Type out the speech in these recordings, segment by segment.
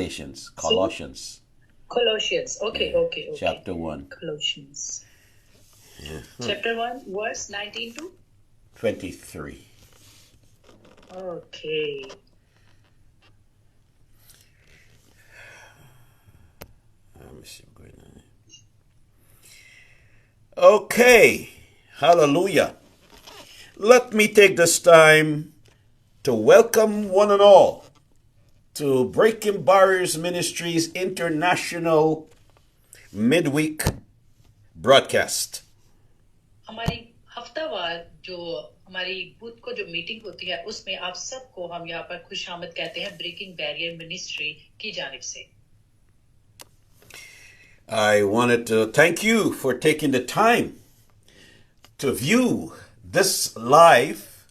nations. So, Colossians. Colossians. Okay, Yeah. okay, okay. Chapter 1. Colossians. Chapter 1, verse 19 to? 23. Okay. Let me see what's going on. Okay. Hallelujah. Let me take this time to welcome one and all to Breaking Barriers Ministries International Midweek Broadcast. हमारी हफ्तावार जो हमारी booth को जो meeting होती है उसमें आप सबको हम यहाँ पर खुशामद कहते हैं ब्रेकिंग बैरियर मिनिस्ट्री की जानिब से I wanted to thank you for taking the time to view this live,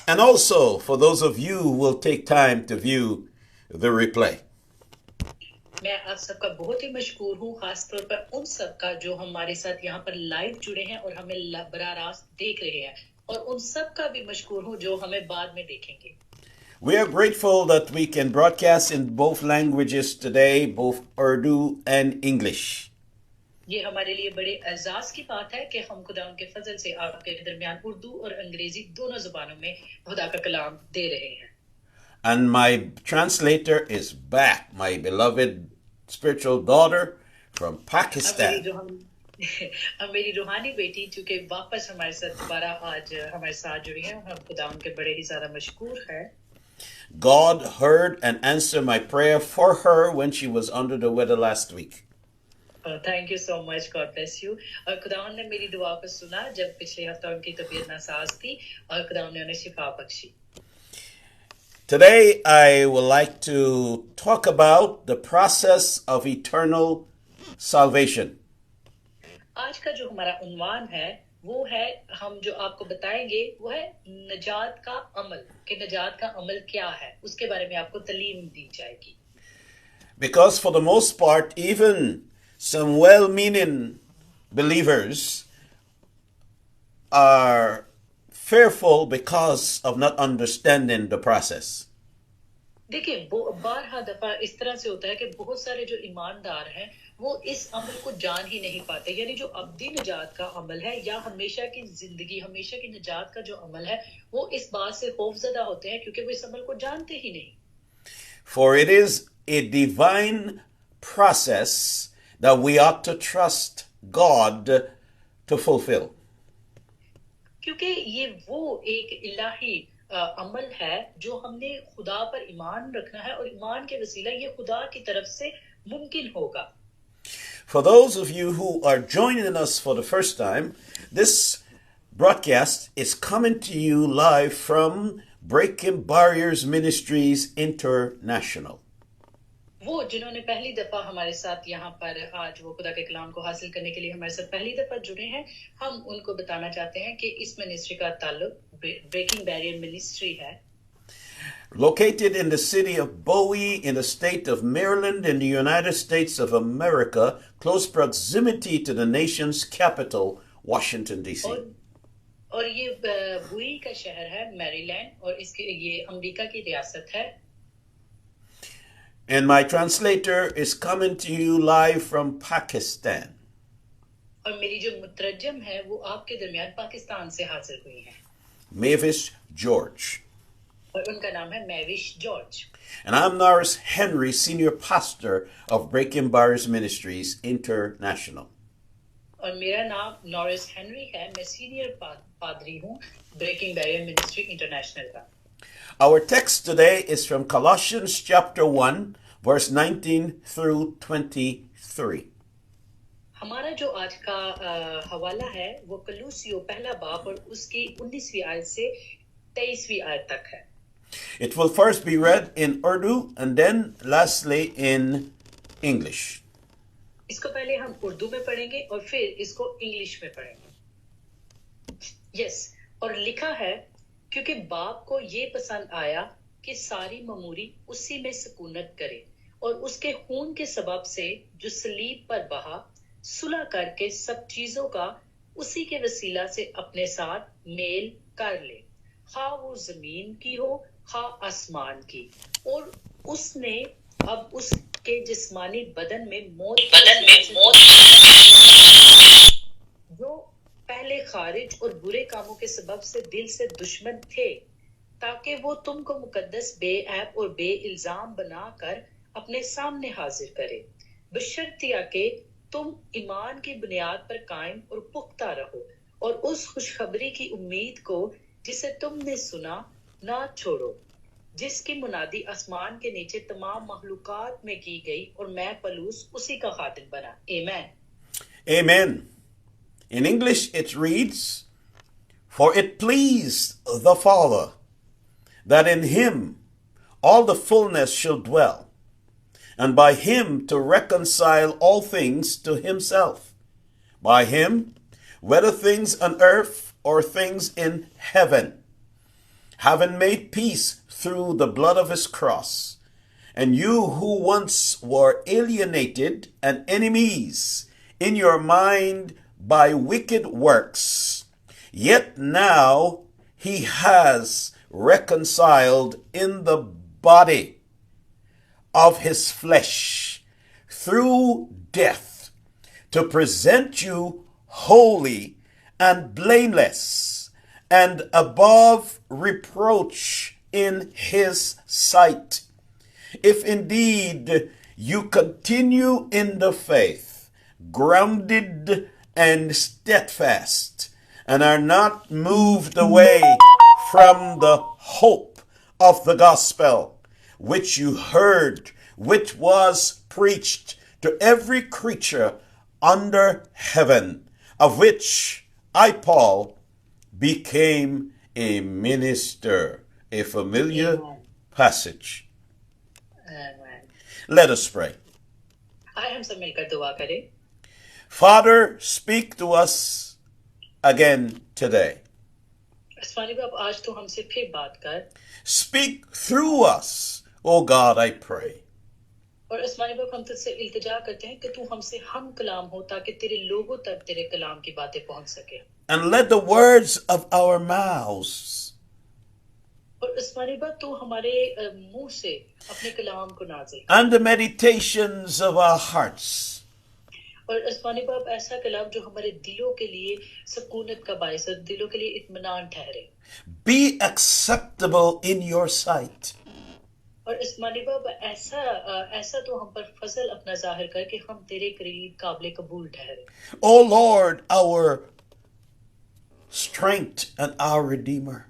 and also for those of you who will take time to view the replay. मैं आप सबका बहुत ही मशकूर हूँ खास तौर पर उन सबका जो हमारे साथ यहाँ पर लाइव जुड़े हैं और हमें बराह रास्त देख रहे हैं और उन सबका भी मशकूर हूँ जो हमें बाद में देखेंगे We are grateful that we can broadcast in both languages today, both Urdu and English. ये हमारे लिए बड़े एजाज की बात है कि हम खुदा उनके फजल से आपके दरमियान उर्दू और अंग्रेजी दोनों जुबानों में खुदा का कलाम दे रहे हैं And my translator is back, my beloved spiritual daughter from Pakistan. अब मेरी रूहानी बेटी चूंकि वापस हमारे साथ दोबारा आज हमारे साथ जुड़ी है हम खुदा उनके बड़े ही ज्यादा मशकूर हैं God heard and answered my prayer for her when she was under the weather last week. Thank you so much. God bless you. और खुदावन ने मेरी दुआ को सुना जब पिछले हफ्ते उनकी तबीयत नासाज थी और खुदावन ने उन्हें शिफा Bakshi Today I would like to talk about the process of eternal salvation. आज का जो हमारा उन्वान है वो है हम जो आपको बताएंगे वो है नजात का अमल कि नजात का अमल क्या है उसके बारे में आपको तालीम दी जाएगी Because for the most part, even some well-meaning believers are fearful because of not understanding the process. देखिए बारहा दफा इस तरह से होता है कि बहुत सारे जो ईमानदार हैं वो इस अमल को जान ही नहीं पाते यानी जो अब्दी निजात का अमल है या हमेशा की जिंदगी हमेशा की निजात का जो अमल है वो इस बात से खौफजदा होते हैं क्योंकि वो इस अमल को जानते ही नहीं For it is a divine process that we ought to trust God to fulfill. क्योंकि ये वो एक इलाही अमल है जो हमने खुदा पर ईमान रखना है और ईमान के वसीला ये खुदा की तरफ से मुमकिन होगा For those of you who are joining us for the first time, this broadcast is coming to you live from Breaking Barriers Ministries International. वो जिन्होंने पहली दफा हमारे साथ यहाँ पर आज वो खुदा के कलाम को हासिल करने के लिए हमारे साथ पहली दफा जुड़े हैं हम उनको बताना चाहते हैं कि इस मिनिस्ट्री का ताल्लुक ब्रेकिंग बैरियर मिनिस्ट्री है Located in the city of Bowie in the state of Maryland in the United States of America, close proximity to the nation's capital, Washington, D.C. और ये बुई का शहर है मैरीलैंड और इसके ये अमेरिका की रियासत है And my translator is coming to you live from Pakistan. और मेरी जो मुतरजम है वो आपके दरमियान पाकिस्तान से हाजिर हुई है Mavis George. और उनका नाम है मैविश George And I'm Norris Henry, Senior Pastor of Breaking Barriers Ministries International. और मेरा नाम नॉरिस हेनरी है मैं सीनियर पादरी हूँ ब्रेकिंग बैरियर मिनिस्ट्री इंटरनेशनल का Our text today is from Colossians chapter 1, verse 19 through 23. हमारा जो आज का हवाला है वो कलूसियो पहला बाब और उसकी 19वीं आयत से 23वीं आयत तक है It will first be read in Urdu and then lastly in English. इसको पहले हम उर्दू में पढ़ेंगे और फिर इसको इंग्लिश में पढ़ेंगे यस और लिखा है क्योंकि बाप को ये पसंद आया कि सारी ममूरी उसी में सुकूनत करे और उसके खून के सबब से जो सलीब पर बहा सुलह करके सब चीजों का उसी के वसीला से अपने साथ मेल कर ले खा वो जमीन की हो खा आसमान की और उसने अब उस के जिस्मानी बदन में मौत जो पहले खारिज और बुरे कामों के सबब से दिल से दुश्मन थे, ताकि वो तुमको मुकद्दस बेऐब और बेइल्जाम बनाकर अपने सामने हाजिर करे, बशर्तिया के तुम ईमान की बुनियाद पर कायम और पुख्ता रहो और उस खुशखबरी की उम्मीद को जिसे तुमने सुना ना छोड़ो, जिसकी मुनादी आसमान के नीचे तमाम मखलूकात में की गई और मैं पलूस उसी का खातिम बना. Amen. Amen. In English it reads, "For it pleased the Father that in him all the fullness shall dwell, and by him to reconcile all things to himself. By him, whether things on earth or things in heaven, having made peace through the blood of his cross. And you who once were alienated and enemies in your mind by wicked works, yet now he has reconciled in the body of his flesh through death, to present you holy and blameless and above reproach in his sight. If indeed you continue in the faith, grounded and steadfast, and are not moved away from the hope of the gospel, which you heard, which was preached to every creature under heaven, of which I, Paul, became a minister." A familiar passage. Amen. Let us pray. आइए हम सब मिलकर दुआ करें. Father, speak to us again today. आसमानी बाप, आज तो हमसे फिर बात कर. Speak through us, O God, I pray. और आसमानी बाप, हम तुझसे इल्तिजा करते हैं कि तू हमसे हम कलाम हो, ताकि तेरे लोगों तक तेरे कलाम की बातें पहुंच सके. And let the words of our mouths और आसमानी बाप, तू हमारे मुंह से अपने कलाम को नाज़िल कर. and the meditations of our hearts और आसमानी बाप, ऐसा कलाम जो हमारे दिलों के लिए सुकूनत का बायस और दिलों के लिए इत्मीनान ठहरे. be acceptable in your sight. और आसमानी बाप, ऐसा तो हम पर फजल अपना जाहिर कर कि हम तेरे करीब काबिल कबूल ठहरे. O Lord, our strength and our Redeemer.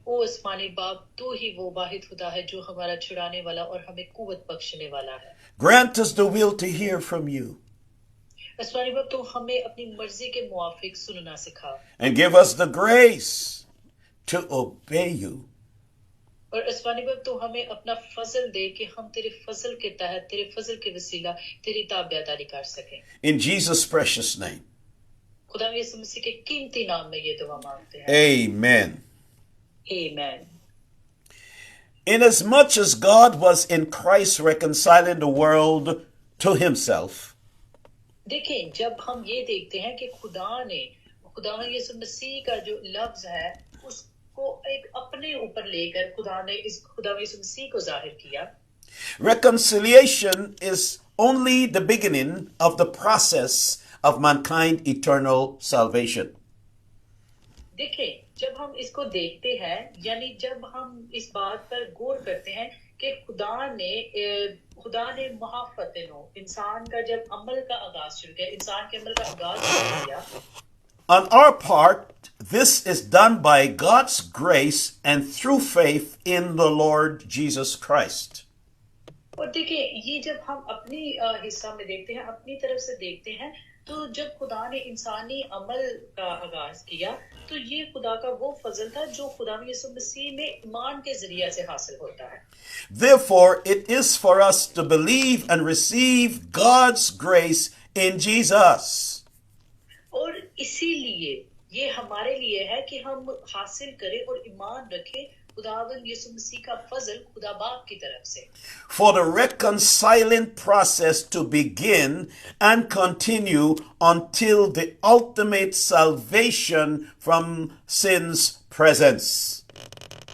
ओ आसमानी बाप, तू ही वो वाहिद खुदा है जो हमारा छुड़ाने वाला और हमें कुव्वत बख्शने वाला है. Grant us the will to hear from you, आसमानी बाप, तू हमें अपनी मर्जी के मुआफिक सुनना सिखा. and give us the grace to obey you. और आसमानी बाप, तू हमें अपना फजल दे कि हम तेरे फजल के तहत, तेरे फजल के वसीला तेरी ताबेदारी कर सकें. In Jesus' precious name. खुदा यीशु मसीह के कीमती नाम में ये दुआ मांगते हैं. Amen. Amen. Inasmuch as God was in Christ reconciling the world to himself, देखें, जब हम ये देखते हैं कि खुदा यीशु मसीह का जो लफ्ज है उसको एक अपने ऊपर लेकर खुदा ने इस खुदा यीशु मसीह को जाहिर किया. reconciliation is only the beginning of the process of mankind eternal salvation. देखें, जब हम इसको देखते हैं, यानी जब हम इस बात पर गौर करते हैं कि खुदा ने मुहाफ़तनो इंसान का जब अमल का आगाज शुरू किया, इंसान के अमल का आगाज शुरू किया. On our part, this is done by God's grace and through faith in the Lord Jesus Christ. और देखिए, ये जब हम अपनी हिस्सा में देखते हैं, अपनी तरफ से देखते हैं, तो जब खुदा ने इंसानी अमल का आगाज किया, तो ये खुदा का वो फजल था जो खुदा यीशु मसीह में ईमान के जरिए से हासिल होता है. Therefore, it is for us to believe and receive God's grace in Jesus. और इसीलिए ये हमारे लिए है कि हम हासिल करें और ईमान रखें खुदावंद यीशु मसीह का फजल खुदा बाप की तरफ से. For the reconciling process to begin and continue until the ultimate salvation from sin's presence.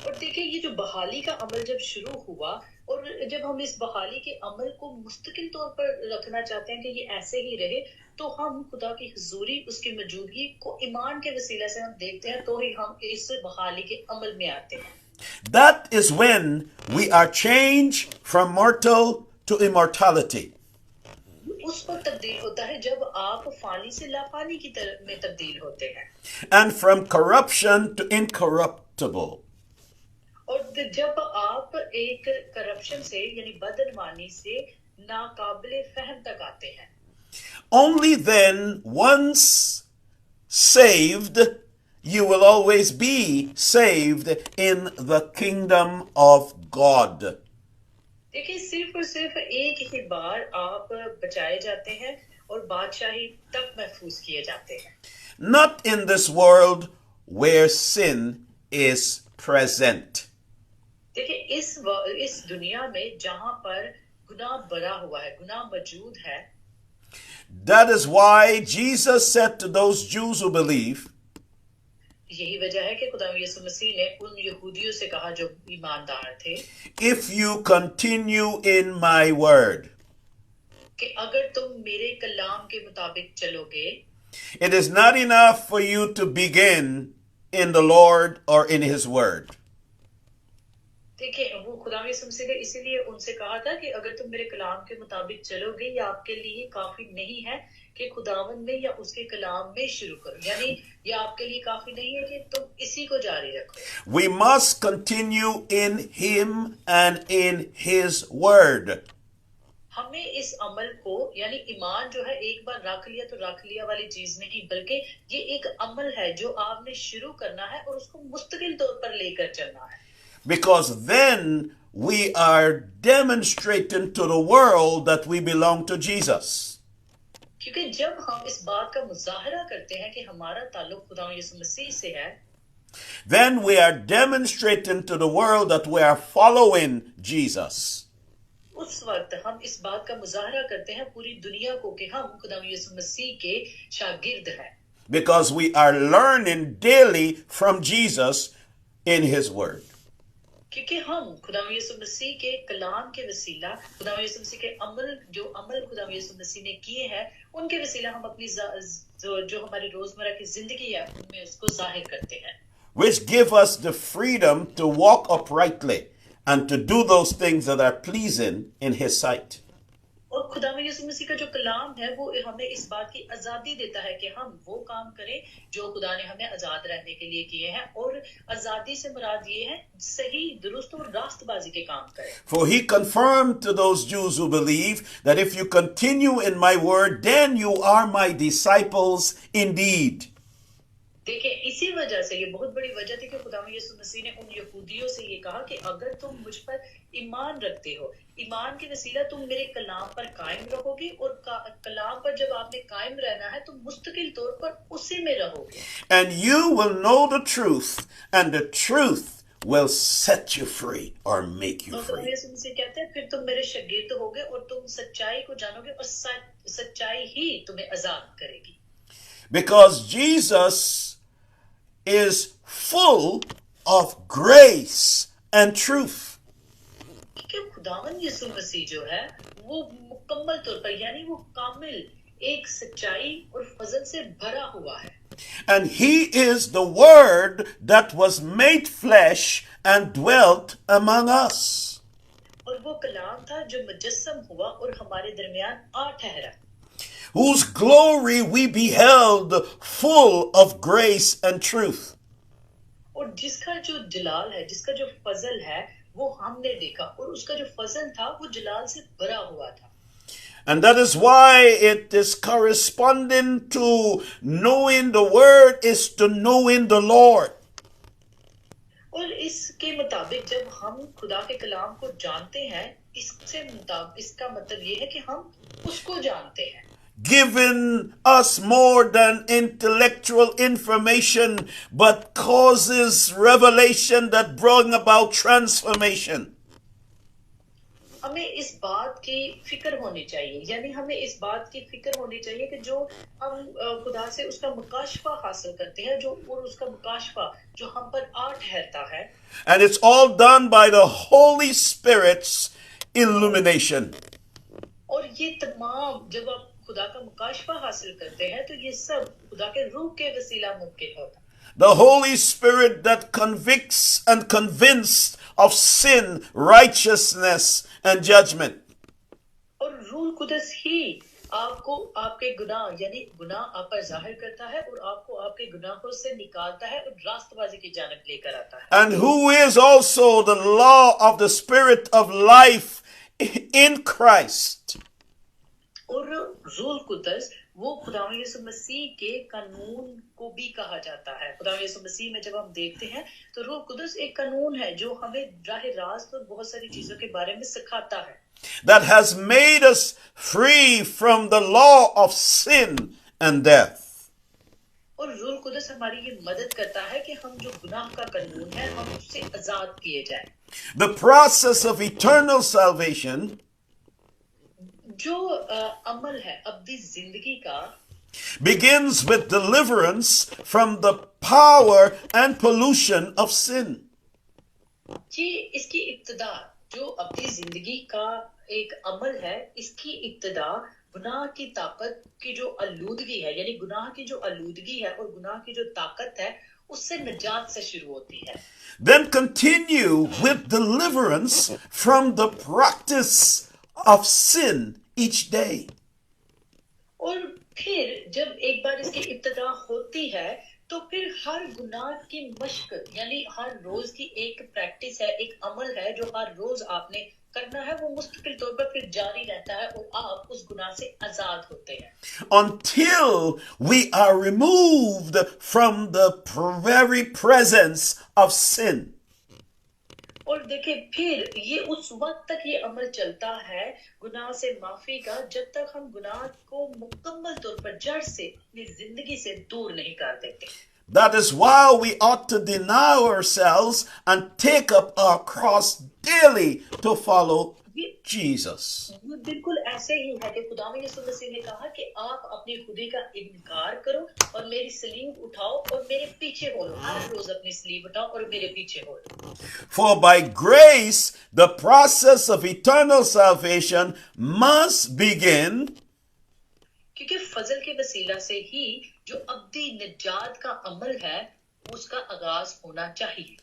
और देखिए, ये जो बहाली का अमल जब शुरू हुआ और जब हम इस बहाली के अमल को मुस्तकिल तौर पर रखना चाहते हैं कि ये ऐसे ही रहे, तो हम खुदा की हुजूरी, उसकी मौजूदगी को ईमान के वसीले से हम देखते हैं, तो ही हम इस बहाली के अमल में आते हैं। That is when we are changed from mortal to immortality. उस वक्त तब्दील होता है जब आप फानी से लाफानी की तरफ में तब्दील होते हैं, And from corruption to incorruptible. और जब आप एक करप्शन से यानी बदनमानी से नाकाबिले फहम तक आते हैं। Only then, once saved, you will always be saved in the kingdom of God. देखिए, सिर्फ और सिर्फ एक ही बार आप बचाए जाते हैं और बादशाही तक महफूज किए जाते हैं। Not in this world where sin is present. देखिए, इस दुनिया में जहां पर गुनाह भरा हुआ है, गुनाह मौजूद है। That is why Jesus said to those Jews who believe, यही वजह है कि खुदा यीशु मसीह ने उन यहूदियों से कहा जो ईमानदार थे, if you continue in my word, कि अगर तुम मेरे कलाम के मुताबिक चलोगे, it is not enough for you to begin in the Lord or in his word. देखिए, वो खुदा यीशु मसीह ने इसीलिए उनसे कहा था कि अगर तुम मेरे कलाम के मुताबिक चलोगे, ये आपके लिए काफी नहीं है कि खुदावन में या उसके कलाम में शुरू करो, यानी ये आपके लिए काफी नहीं है कि तुम इसी को जारी रखो। We must continue in him and in his word. हमें इस अमल को, यानी ईमान जो है एक बार रख लिया तो रख लिया वाली चीज नहीं, बल्कि ये एक अमल है जो आपने शुरू करना है और उसको मुस्तकिल तौर पर लेकर चलना है। Because then we are demonstrating to the world that we belong to Jesus. क्योंकि जब हम इस बात का मुजाहरा करते हैं कि हमारा ताल्लुक खुदा यीशु मसीह से है, Then we are demonstrating to the world that we are following Jesus. उस वक्त हम इस बात का मुजाहरा करते हैं पूरी दुनिया को कि हम खुदा यीशु मसीह के शागिर्द हैं। Because we are learning daily from Jesus in his word. क्योंकि हम खुदा यीशु मसीह के कलाम के वसीला, खुदा यीशु मसीह के अमल खुदा यीशु मसीह ने किए हैं, उनके वसीला हम अपनी जो हमारी रोजमर्रा की जिंदगी है उनमें उसको जाहिर करते हैं, Which give us the freedom to walk uprightly and to do those things that are pleasing in his sight. और खुदा यीशु मसीह का जो कलाम है वो हमें इस बात की आजादी देता है कि हम वो काम करें जो खुदा ने हमें आजाद रहने के लिए किए हैं, और आजादी से मुराद ये है सही, दुरुस्त और रास्तबाजी के काम करें। For he confirmed to those Jews who believe that if you continue in my word, then you are my disciples indeed. देखिए, इसी वजह से ये बहुत बड़ी वजह थी कि खुदा यीशु मसीह ने उन यहूदियों से ये कहा कि अगर तुम मुझ पर ईमान रखते हो, ईमान के वसीला तुम मेरे कलाम पर कायम रहोगे, और कलाम पर जब आपने कायम रहना है तो मुस्तकिल तौर पर उसी में रहोगे। And you will know the truth, and the truth will set you free or make you और खुदा free. यीशु मसीह कहते हैं फिर तुम मेरे शागिर्द होगे और तुम सच्चाई को जानोगे और सच्चाई ही तुम्हें आजाद करेगी। Because Jesus is full of grace and truth. कि खुदावन यीशु मसीह जो है वो मुकम्मल तौर पर, यानी वो कामिल, एक सच्चाई और फजल से भरा हुआ है। And he is the word that was made flesh and dwelt among us. और वो कलाम था जो मुजस्सम हुआ और हमारे दरमियान आ ठहरा, Whose glory we beheld full of grace and truth. और जिसका जो जलाल है, जिसका जो फजल है वो हमने देखा, और उसका जो फजल था वो जलाल से भरा हुआ था। And that is why it is corresponding to knowing the word is to knowing the Lord. और इसके मुताबिक जब हम खुदा के कलाम को जानते हैं, इसका मतलब ये है कि हम उसको जानते हैं, Giving us more than intellectual information, but causes revelation that bring about transformation. हमें इस बात की फिक्र होनी चाहिए, यानी हमें इस बात की फिक्र होनी चाहिए कि जो हम खुदा से उसका मुकाशफा हासिल करते हैं, जो और उसका मुकाशफा जो हम पर आ ठहरता है, And it's all done by the Holy Spirit's illumination. और ये तमाम जब आप खुदा का मुकाशफा हासिल करते हैं तो ये सब खुदा के रूह के वसीला मुमकिन होता है। The Holy Spirit that convicts and convinced of sin, righteousness, and judgment. और रूह कुदस ही आपको आपके गुनाह यानी गुनाह आप पर जाहिर करता है और आपको आपके गुनाहों से निकालता है और रास्तबाजी की जानब लेकर आता है। And who is also the law of the Spirit of life in Christ. और रूह कुदस वो खुदावंद यीशु मसीह के कानून को भी कहा जाता है। खुदावंद यीशु मसीह में जब हम देखते हैं तो रूह कुदस एक कानून है जो हमें राह रास्त और बहुत सारी चीजों के बारे में सिखाता है। That has made us free from the law of sin and death. और रूह कुदस हमारी ये मदद करता है कि हम जो गुनाह का कानून है हम उससे आजाद किए जाएं। The process of eternal salvation जो अमल है अब्दी जिंदगी का begins with deliverance from the power and pollution of sin. ये इसकी इब्तिदा जो अब्दी जिंदगी का एक अमल है, इसकी इब्तिदा गुनाह की ताकत की जो आलूदगी है, यानी गुनाह की जो आलूदगी है और गुनाह की जो ताकत है उससे निजात से शुरू होती है। Then continue with deliverance from the practice of sin each day. और फिर जब एक बार इसकी इब्तिदा होती है तो फिर हर गुनाह की मश्क यानी हर रोज की एक प्रैक्टिस है, एक अमल है जो हर रोज आपने करना है, वो मुस्तकिल तौर पर फिर जारी रहता है और आप उस गुनाह से आजाद होते हैं Until we are removed from the very presence of sin. और देखिए फिर ये उस वक्त तक ये अमल चलता है गुनाह से माफी का जब तक हम गुनाह को मुकम्मल तौर पर जड़ से अपनी जिंदगी से दूर नहीं कर देते। That is why we ought to deny ourselves and take up our cross daily to follow Jesus. ये बिल्कुल ऐसे ही है कि खुदावंद यीशु मसीह ने कहा कि आप अपनी खुदी का इनकार करो और मेरी सलीब उठाओ और मेरे पीछे हो लो। हर रोज अपनी सलीब उठाओ और मेरे पीछे हो लो। For by grace the process of eternal salvation must begin क्योंकि फजल के वसीला से ही जो अब्दी निजात का अमल है उसका आगाज होना चाहिए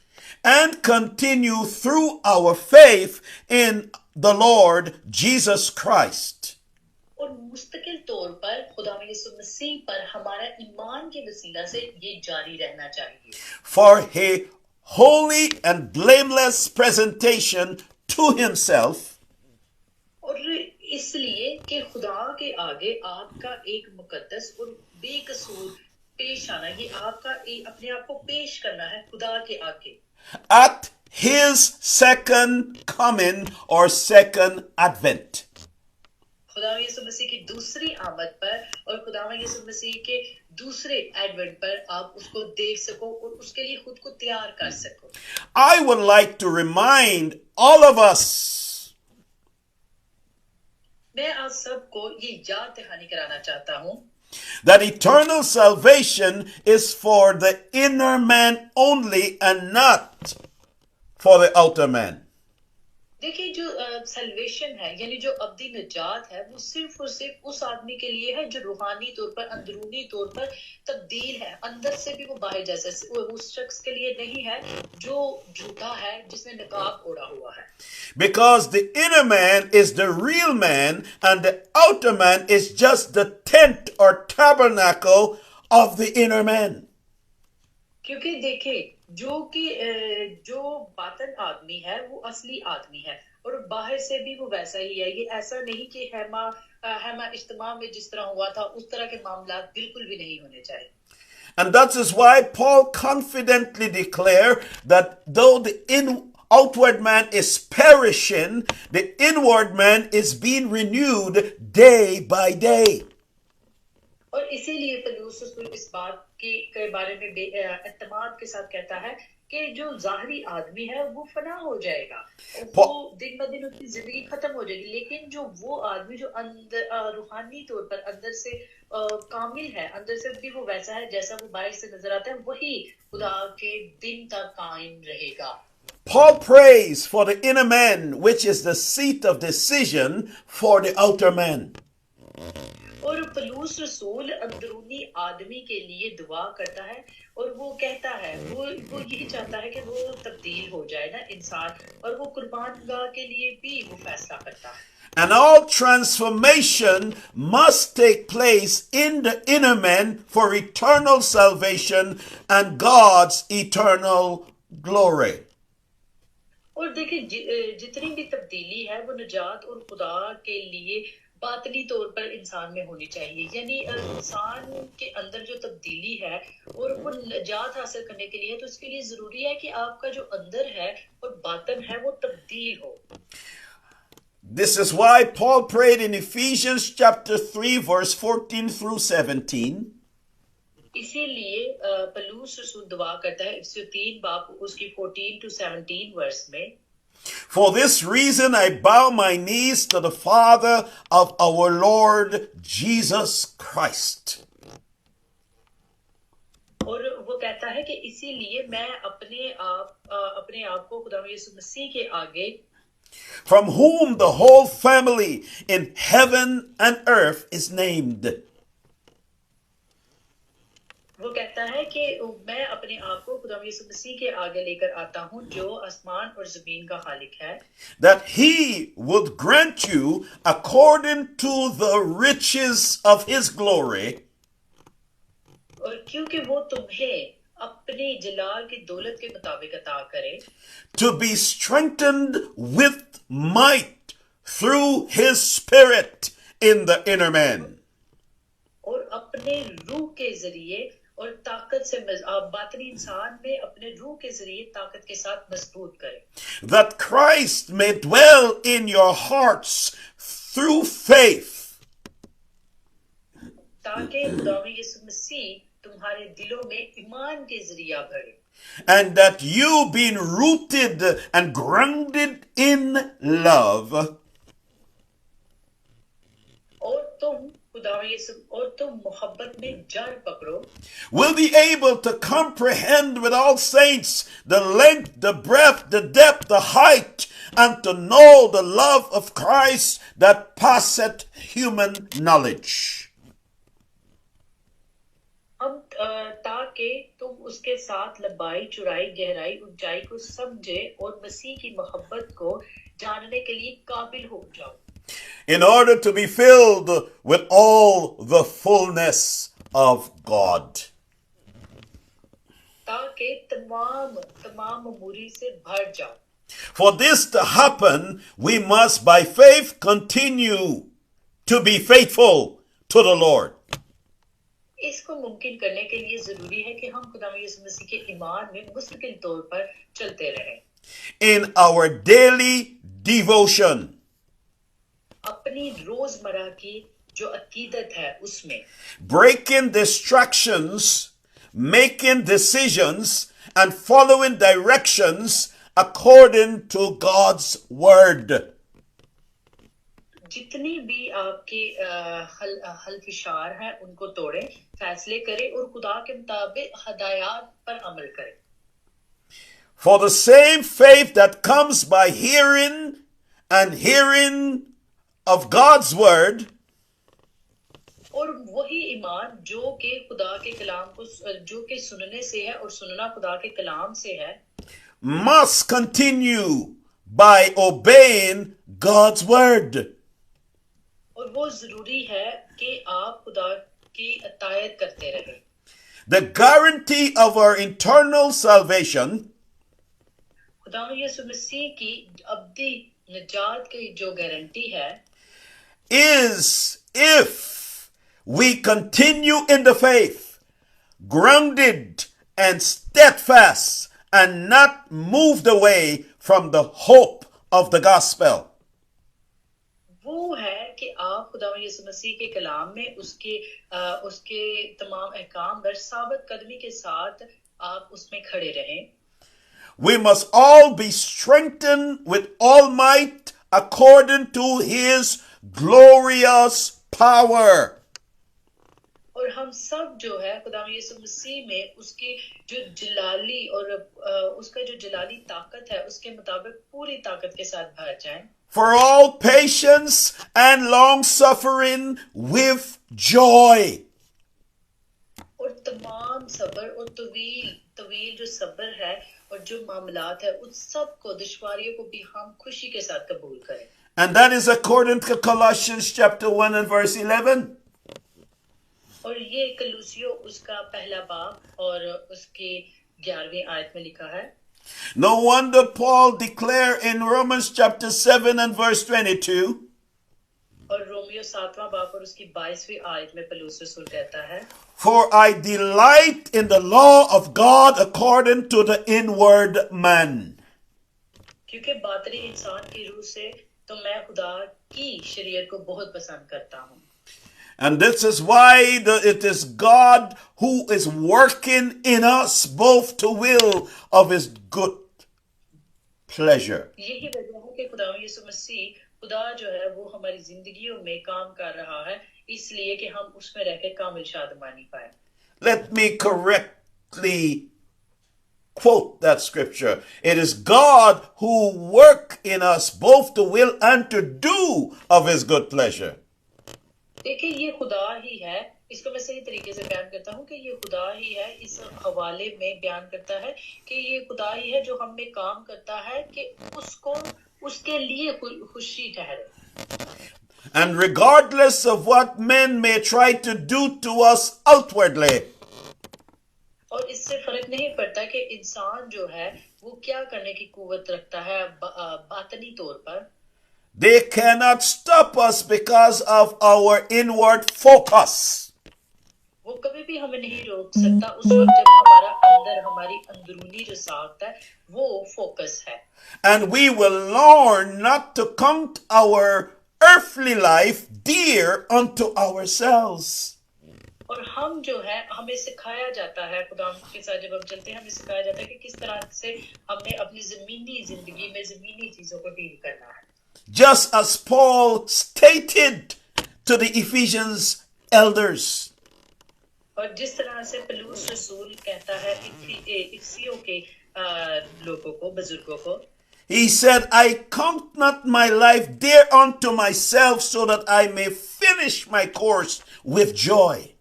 and continue through our faith in the Lord Jesus Christ. और मुस्तकिल तौर पर खुदावंद यीशु मसीह पर हमारा ईमान के वसीला से ये जारी रहना चाहिए For a holy and blameless presentation to himself और इसलिए कि खुदा के आगे आपका एक मुकद्दस और बेकसूर पेश आना, ये आपका अपने आप को पेश करना है खुदा के आगे at his second coming or second advent. खुदावंद यीशु मसीह की दूसरी आमद पर और खुदावंद यीशु मसीह के दूसरे एडवेंट पर आप उसको देख सको और उसके लिए खुद को तैयार कर सको। I would like to remind all of us मैं आप सबको ये याद दहानी कराना चाहता हूँ that eternal salvation is for the inner man only and not for the outer man. देखिए जो सल्वेशन है यानी जो अब्दी निजात है वो सिर्फ और सिर्फ उस आदमी के लिए है जो रूहानी तौर पर अंदरूनी तौर पर तब्दील है, अंदर से भी वो बाहर जैसा, उस शख्स के लिए नहीं है जो झूठा है जिसने निकाब ओढ़ा हुआ है। Because the inner man is the real man and the outer man is just the tent or tabernacle of the inner man. क्योंकि देखिए जो बातन आदमी है वो असली आदमी है और बाहर से भी वो वैसा ही है। ये ऐसा नहीं कि हैमा इज्तिमा में जिस तरह हुआ था उस तरह के मामला बिल्कुल भी नहीं होने चाहिए। And that is why Paul confidently declared that though the outward man is perishing, the inward man is being renewed day by day. और इसीलिए पौलुस इस बात के बारे में एतमाद के साथ कहता है कि जो जाहिरी आदमी है वो फना हो जाएगा, वो Paul, दिन ब दिन उसकी जिंदगी खत्म हो जाएगी, लेकिन जो वो आदमी जो अंदर रूहानी तौर पर अंदर से कामिल है, अंदर से भी वो वैसा है जैसा वो बाहर से नजर आता है, वही खुदा के दिन तक कायम रहेगा। Paul prays for the inner man, which is the seat of decision for the outer man. और पलूस रसूल अंदरूनी आदमी के लिए दुआ करता है, और वो कहता है, वो यही चाहता है कि वो तब्दील हो जाए ना इंसान, और वो कुर्बान गाह के लिए भी वो फैसला करता है। And all transformation must take place in the inner man for eternal salvation and God's eternal glory. और देखिए जितनी भी तब्दीली है वो निजात और खुदा के लिए बातनी तौर पर इंसान में होनी चाहिए, यानी इंसान के अंदर जो तब्दीली है और वो निजात हासिल करने के लिए, तो उसके लिए जरूरी है कि आपका जो अंदर है और बातन है वो तब्दील हो। This is why Paul prayed in Ephesians chapter 3 verse 14 through 17. इसीलिए पलूस रसूल दुआ करता है इफिसियों 3 बाब उसकी 14 to 17 वर्स में, For this reason I bow my knees to the Father of our Lord Jesus Christ. और वो कहता है कि इसीलिए मैं अपने आप को खुदा यीशु मसीह के आगे, from whom the whole family in heaven and earth is named. वो कहता है कि मैं अपने आप को खुदा यीशु मसीह के आगे लेकर आता हूँ जो आसमान और जमीन का खालिक है, That he would grant you according to the riches of his glory और क्योंकि वो तुम्हें अपने जलाल की दौलत के मुताबिक अता करे, to be strengthened with might through his spirit in the inner man. और अपने रूह के जरिए और ताकत से बातनी इंसान में अपने रूह के जरिए ताकत के साथ मजबूत करे, That Christ may dwell in your hearts through faith, ताकि खुदा यीशु मसीह तुम्हारे दिलों में ईमान के जरिया भरे, and that you being rooted and grounded in love और तुम मोहब्बत में जड़ पकड़ो, will be able to comprehend with all saints the length, the breadth, the depth, the height, and to know the love of Christ that passeth human knowledge. हम ताकि तुम उसके साथ लंबाई, चौड़ाई, गहराई, ऊंचाई को समझे और मसीह की मोहब्बत को जानने के लिए काबिल हो जाओ, In order to be filled with all the fullness of God. ताकि तमाम अमूरी से भर जाओ। For this to happen, we must by faith continue to be faithful to the Lord. इसको मुमकिन करने के लिए जरूरी है कि हम खुदा यीशु मसीह के ईमान में मुस्तकिल तौर पर चलते रहें, In our daily devotion, अपनी रोजमर्रा की जो अकीदत है उसमें, breaking distractions, making decisions, and following directions according to God's word. जितनी भी आपके हलफिशार हैं उनको तोड़ें, फैसले करें और खुदा के मुताबिक हदायत पर अमल करें। For the same faith that comes by hearing and hearing of God's word और वही ईमान जो के खुदा के कलाम को जो के सुनने से है और सुनना खुदा के कलाम से है, must continue by obeying God's word. और वो जरूरी है कि आप खुदा की अतायत करते रहें। The guarantee of our eternal salvation खुदा यीशु मसीह की अब्दी निजात की जो गारंटी है is if we continue in the faith, grounded and steadfast, and not moved away from the hope of the gospel. वो है कि आप खुदा यीशु मसीह के कलाम में उसके तमाम अहकाम पर साबित कदमी के साथ आप उसमें खड़े रहें, we must all be strengthened with all might according to his glorious power. और हम सब जो है खुदा यीशु मसीह में उसकी जो जलाली और उसका जो जलाली ताकत है उसके मुताबिक पूरी ताकत के साथ भर जाएं. For all patience and long suffering with joy. और तमाम सब्र और तवील जो सब्र है और जो मामलात है उस सब को दुश्वारियों को भी हम खुशी के साथ कबूल करें. And that is according to Colossians chapter 1 and verse 11. और ये कलूसियों उसका पहला बाब और उसके 11वीं आयत में लिखा है. No wonder Paul declared in Romans chapter 7 and verse 22. और रोमियो 7वां बाब और उसकी 22वीं आयत में पौलुस रसूल कहता है, For I delight in the law of God according to the inward man. क्योंकि बातरी इंसान की रूह से तो मैं खुदा की शरीयत को बहुत पसंद करता हूँ. And this is why it is God who is working in us both to will of his good pleasure. यही वजह है कि खुदा यीशु मसीह खुदा जो है वो हमारी जिंदगियों में काम कर रहा है इसलिए कि हम उसमें रहकर कामिल शादमानी पाए. Let me correctly quote that scripture. It is God who work in us both to will and to do of his good pleasure. देखिए ये खुदा ही है. इसको मैं सही तरीके से बयान करता हूँ कि ये खुदा ही है. इस हवाले में बयान करता है कि ये खुदा ही है जो हम में काम करता है कि उसको उसके लिए खुशी ठहरे. And regardless of what men may try to do to us outwardly, और इससे फर्क नहीं पड़ता कि इंसान जो है वो क्या करने की कुव्वत रखता है बातनी तौर पर, they cannot stop us because of our inward focus. वो कभी भी हमें नहीं रोक सकता उस वक्त जब हमारा अंदर हमारी अंदरूनी जो साख्त है वो फोकस है. And we will learn not to count our earthly life dear unto ourselves. और हम जो है हमें सिखाया जाता है खुदा के साथ जब हम चलते हैं हमें सिखाया जाता है कि किस तरह से हमने अपनी जमीनी जिंदगी में जमीनी चीजों को डील करना है. Just as Paul stated to the Ephesians elders. और जिस तरह से पौलुस रसूल कहता है इफिसियों के लोगों को बुजुर्गों को, he said, I count not my life dear unto myself so that I may finish my course with joy.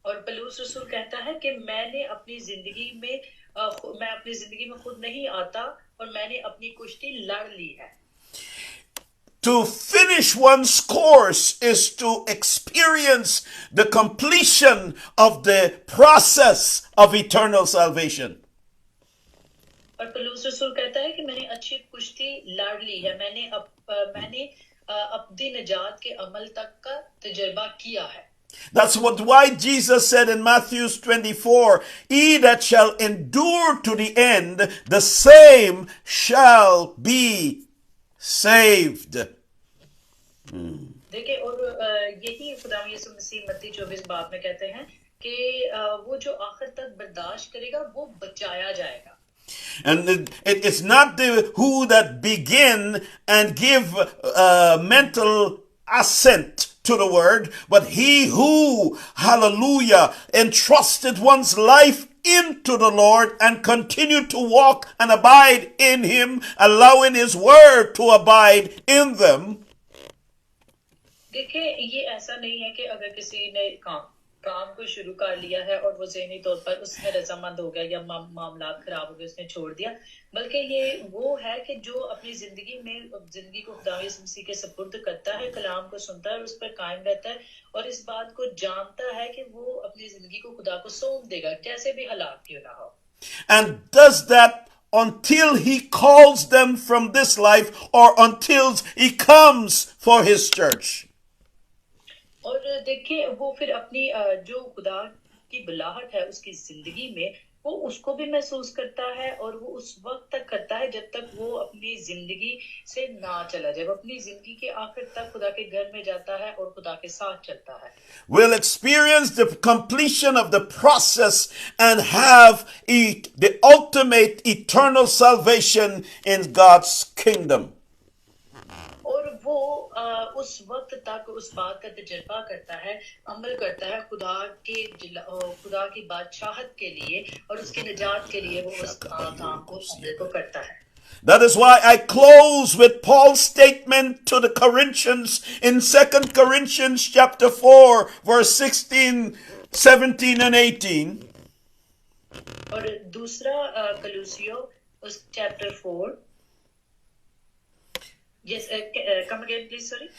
और पौलुस रसूल कहता है कि मैं अपनी जिंदगी में खुद नहीं आता और मैंने अपनी कुश्ती लड़ ली है. To finish one's course is to experience the completion of the process of eternal salvation. और पौलुस रसूल कहता है कि मैंने अच्छी कुश्ती लड़ ली है. मैंने अपनी निजात के अमल तक का तजुर्बा किया है. That's why Jesus said in Matthew 24, he that shall endure to the end, the same shall be saved. देखिए और यही खुदा यीशु मसीह मत्ती 24 बाब में कहते हैं कि वो जो आखिर तक बर्दाश्त करेगा वो बचाया जाएगा. And it's not the who that begin and give mental assent to the word, but he who, hallelujah, entrusted one's life into the Lord and continue to walk and abide in him, allowing his word to abide in them. देखिए ये ऐसा नहीं है कि अगर किसी ने काम को शुरू कर लिया है और वो ज़हनी तौर पर उसमें रजामंद हो गया या मामला खराब हो गए उसने छोड़ दिया, बल्कि ये वो है कि जो अपनी जिंदगी को खुदा यीशु मसीह के सुपुर्द करता है, कलाम को सुनता है और उस पर कायम रहता है और इस बात को जानता है कि वो अपनी जिंदगी को खुदा को सौंप देगा जैसे भी हालात क्यों ना हो. And does that until he calls them from this life or until he comes for his church. और देखिए वो फिर अपनी जो खुदा की बुलाहट है उसकी जिंदगी में वो उसको भी महसूस करता है और वो उस वक्त तक करता है जब तक वो अपनी जिंदगी से ना चला जाए। वो अपनी जिंदगी के आखिर तक खुदा के घर में जाता है और खुदा के साथ चलता है। Will experience the completion of the process and have the ultimate eternal salvation in God's kingdom. और वो उस वक्त तक उस बात का तजर्बा करता है, अमल करता है खुदा की बादशाहत के लिए और उसकी निजात के लिए वो उस काम को अमल को करता है। That is why I close with Paul's statement to the Corinthians in 2 Corinthians chapter 4, verse 16, 17, and 18. और दूसरा कलूसियो उस chapter 4. Yes, come again, please, sorry.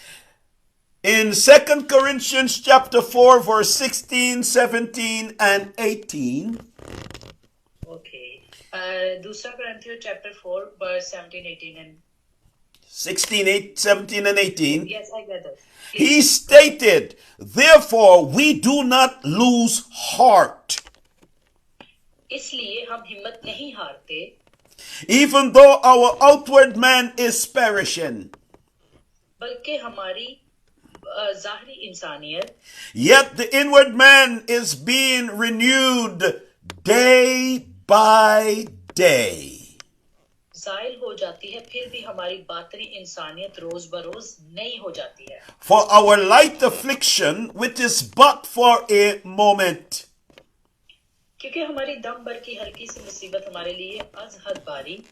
In 2 Corinthians chapter 4, verse 16, 17, and 18. Okay. दूसरा Corinthians chapter 4, verse 17, 18, and 16, 17, and 18. Yes, I get that. He stated, therefore we do not lose heart. इसलिए हम हिम्मत नहीं हारते, even though our outward man is perishing. बल्कि हमारी ज़ाहिरी इंसानियत, yet the inward man is being renewed day by day. ज़ाइल हो जाती है, फिर भी हमारी बातनी इंसानियत रोज बरोज नई हो जाती है। For our light affliction, which is but for a moment, क्योंकि हमारी दम भर की हल्की सी मुसीबत हमारे लिए अज हद बारी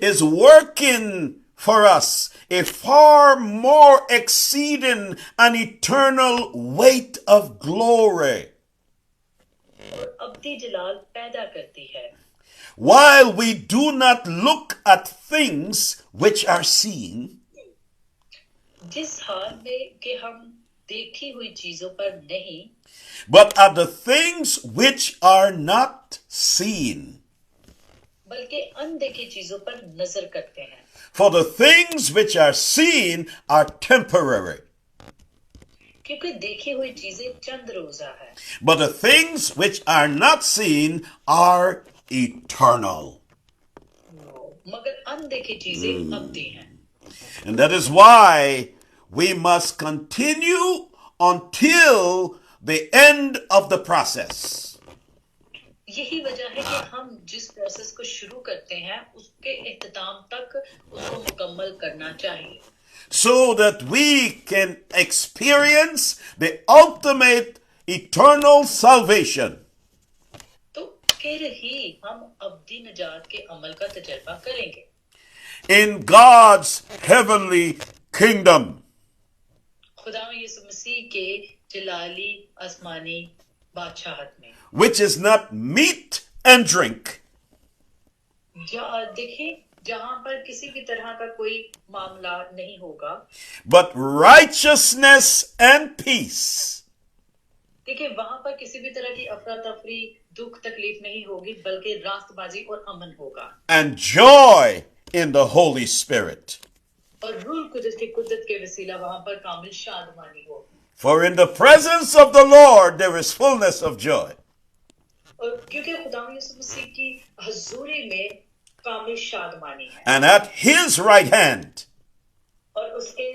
is working for us a far more exceeding and eternal weight of glory. और अब्दी जलाल पैदा करती है, While we do not look at things which are seen, जिस हाल में कि हम देखी हुई चीजों पर नहीं, but at the things which are not seen. बल्कि अनदेखी चीजों पर नजर करते हैं। For the things which are seen are temporary, क्योंकि देखी हुई चीजें चंद रोजा है, but the things which are not seen are eternal. मगर अनदेखी चीजें अब्दी हैं। And that is why we must continue until the end of the process. यही वजह है कि हम जिस प्रोसेस को शुरू करते हैं उसके इख्तिताम तक उसको मुकम्मल करना चाहिए, So that we can experience the ultimate eternal salvation. तो फिर ही हम अब्दी निजात के अमल का तजर्बा करेंगे In God's heavenly kingdom. खुदा यीशु मसीह के जलाली आसमानी बादशाहत में, Which is not meat and drink, देखिए जहां पर किसी भी तरह का कोई मामला नहीं होगा, but righteousness and peace देखिए वहां पर किसी भी तरह की अफरा तफरी दुख तकलीफ नहीं होगी, बल्कि रास्तबाजी और अमन होगा and joy in the Holy Spirit. और रूह कुदस की कुदरत के वसीला वहां पर कामिल शादमानी होगी। For in the presence of the Lord there is fullness of joy. और क्योंकि खुदा यीशु मसीह की हजूरी में कामिल शादमानी है, And at his right hand और उसके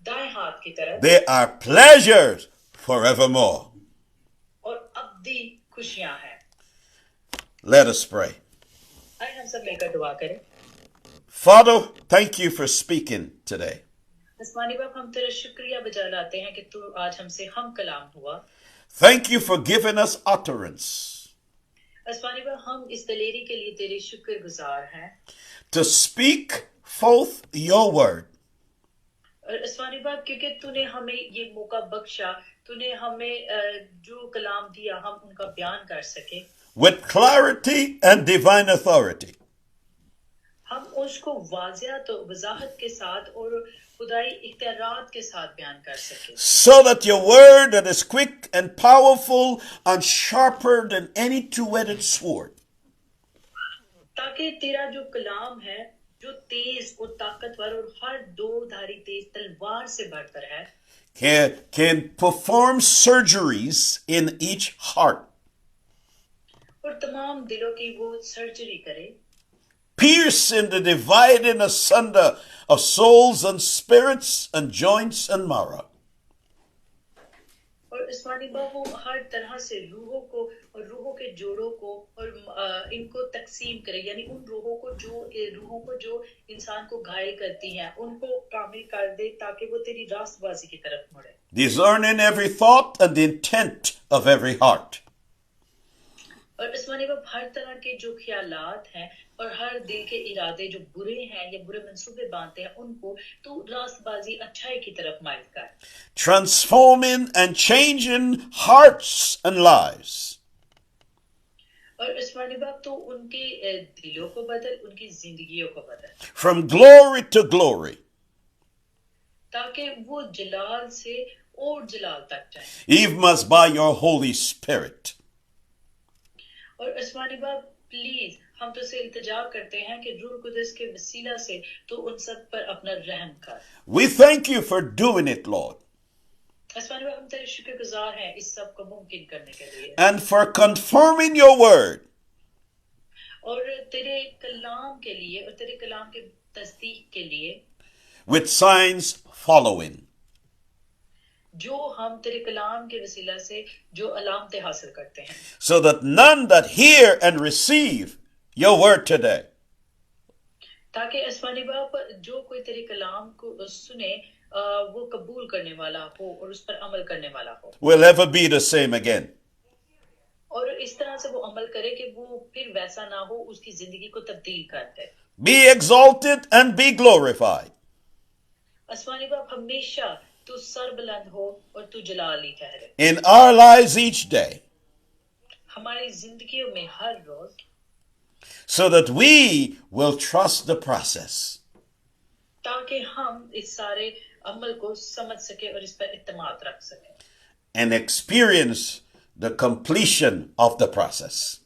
दाएं हाथ की तरफ there are pleasures forevermore. और अब्दी खुशियां हैं। Let us pray. आइए हम सब मिलकर दुआ करें। Father, thank you for speaking today. आसमानी बाप, हम तेरा शुक्रिया बजा लाते हैं कि तू आज हमसे हम कलाम हुआ। Thank you for giving us utterance आसमानी बाप, हम इस दलेरी के लिए तेरे शुक्रगुजार हैं to speak forth your word. और आसमानी बाप, क्योंकि तूने हमें ये मौका बख्शा, तूने हमें जो कलाम दिया हम उनका बयान कर सके with clarity and divine authority. हम उसको वाज़िया तो वजाहत के साथ और खुदाई इख्तियारात के साथ बयान कर सके, So that your word that is quick and powerful and sharper than any two-edged sword ताकि तेरा जो कलाम है जो तेज और ताकतवर और हर दो धारी तेज तलवार से बढ़कर है can perform surgeries in each heart. और तमाम दिलों की वो सर्जरी करे, piercing the dividing asunder of souls and spirits and joints and marrow. और इस्मानी बाप वो हर तरह से रूहों को और रूहों के जोड़ों को और इनको तकसीम करे, यानी उन रूहों को जो इंसान को घायल करती हैं, उनको कामिल कर दे ताकि वो तेरी रास्तबाजी की तरफ मुड़े, Discerning every thought and the intent of every heart. और इस्मानी बाप हर तरह के जो ख्यालात हैं और हर दिल के इरादे जो बुरे हैं या बुरे मंसूबे बांधते हैं, उनको तू रास्तबाजी अच्छाई की तरफ माइल कर, Transforming and changing hearts and lives. और इस्मानी बाप तो उनके दिलों को बदल, उनकी जिंदगियों को बदल, From glory to glory. ताकि वो जलाल से और जलाल तक जाए, Even as by your Holy Spirit. और इस्मानी बाप प्लीज हम तो से इल्तिजा करते हैं कि रूह कुदस के वसीला से तो उन सब पर अपना रहम कर। We thank you for doing it, Lord. इस्मानी बाप हम तेरे शुक्रगुजार हैं इस सब को मुमकिन करने के लिए, And for confirming your word. और तेरे कलाम के लिए और तेरे कलाम के तस्दीक के लिए, With signs following. जो हम तेरे कलाम के वसीला से जो अलामतें हासिल करते हैं, So that none that hear and receive your word today ताकि इस्मानी बाप जो कोई तेरे कलाम को सुने वो कबूल करने वाला हो और उस पर अमल करने वाला हो, will ever be the same again. और इस तरह से वो अमल करे कि वो फिर वैसा ना हो, उसकी जिंदगी को तब्दील कर दे। Be exalted and be glorified. आसमानी बाप हमेशा तू सरबुलंद हो और तू जलाली ठहरे In our lives each day, हमारी जिंदगियों में हर रोज, so that we will trust the process ताकि हम इस सारे अमल को समझ सके और इस पर इत्मीनान रख सके and experience the completion of the process.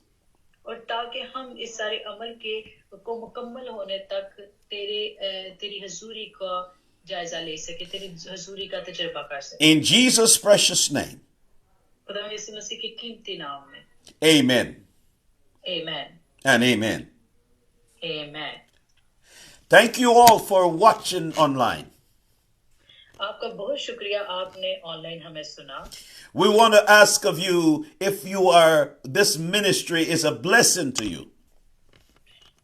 और ताकि हम इस सारे अमल के को मुकम्मल होने तक तेरी हजूरी का जायजा ले सके, तेरी हजूरी का तजुर्बा कर सके। In Jesus' precious name, खुदा यीशु मसीह के कीमती नाम में, amen आमीन and amen. आमीन। Thank you all for watching online. आपका बहुत शुक्रिया, आपने ऑनलाइन हमें सुना। We want to ask of you if this ministry is a blessing to you.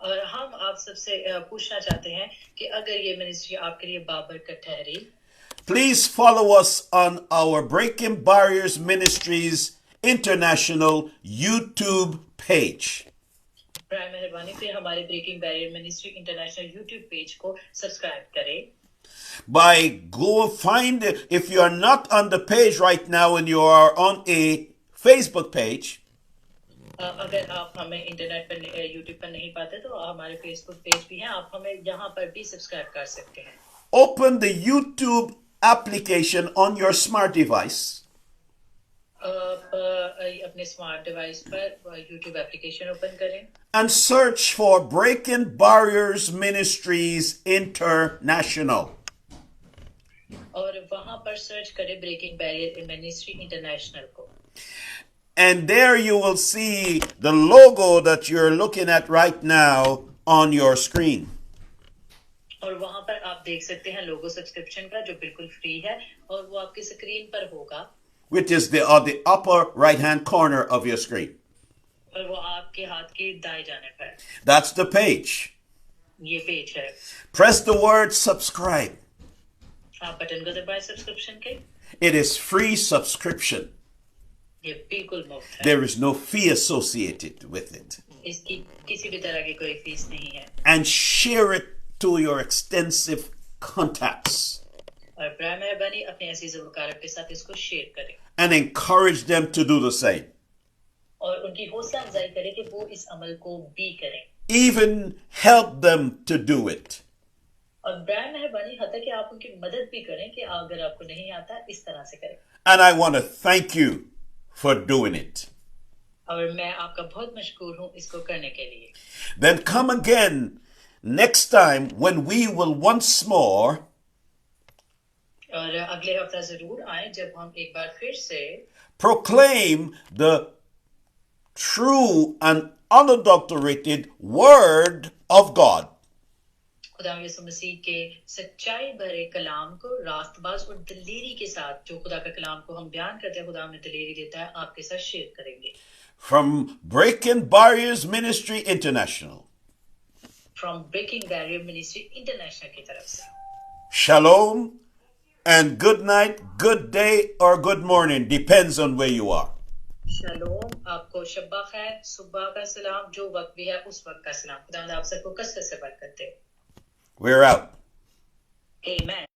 और हम आप सबसे पूछना चाहते हैं कि अगर ये मिनिस्ट्री आपके लिए बाबरकत ठहरी, Please follow us on our Breaking Barriers Ministries International YouTube page. बराए मेहरबानी से हमारे breaking barrier ministry international YouTube page को सब्सक्राइब करें। If you are not on the page right now and you are on a Facebook page, अगर आप हमें internet पर यूट्यूब पर नहीं पाते तो हमारे फेसबुक पेज भी हैं, आप हमें यहाँ पर भी सब्सक्राइब कर सकते हैं। open the YouTube application on your smart device आप अपने स्मार्ट डिवाइस पर यूट्यूब एप्लीकेशन ओपन करें and search for Breaking Barriers Ministries International. और वहां पर सर्च करें ब्रेकिंग बैरियर मिनिस्ट्री इंटरनेशनल को, And there you will see the logo that you're looking at right now on your screen. और वहां पर आप देख सकते हैं लोगो सब्सक्रिप्शन का जो बिल्कुल फ्री है और वो आपकी स्क्रीन पर होगा, Which is the upper right-hand corner of your screen. और वो आपके हाथ के दाएं जाने पर That's the page. ये पेज है। Press the word subscribe. आप बटन को दबाएं सब्सक्रिप्शन के, It is free subscription. ये बिल्कुल मुफ्त है, There is no fee associated with it. इसकी किसी भी तरह की कोई फीस नहीं है। And share it to your extensive contacts और बराए मेहरबानी अपने अजीज वकारों के साथ इसको शेयर करें and encourage them to do the same. और उनकी हौसला अफजाई करें कि वो इस अमल को भी करें, Even help them to do it. और बराए मेहरबानी हत्ता कि आप उनकी मदद भी करें कि अगर आपको नहीं आता इस तरह से करें। And I want to thank you for doing it. और मैं आपका बहुत मशकूर हूँ इसको करने के लिए। Then come again next time when we will once more और अगले हफ्ता जरूर आए जब हम एक बार फिर से proclaim the true and unadulterated Word of God. खुदा यीशु मसीह के सच्चाई भरे कलाम को रास्तबाज और दलेरी के साथ, जो खुदा का कलाम को हम बयान करते हैं, खुदा हमें दलेरी देता है, आपके साथ शेयर करेंगे. From Breaking Barriers Ministry International. From Breaking Barrier Ministry International की तरफ से. Shalom and good night, good day, or good morning, depends on where you are. शलोम, आपको शब्बा खैर, सुबह का सलाम, जो वक्त भी है उस वक्त का सलाम. खुदा आप सबको कसरत से बरकत दे. We're out. Amen.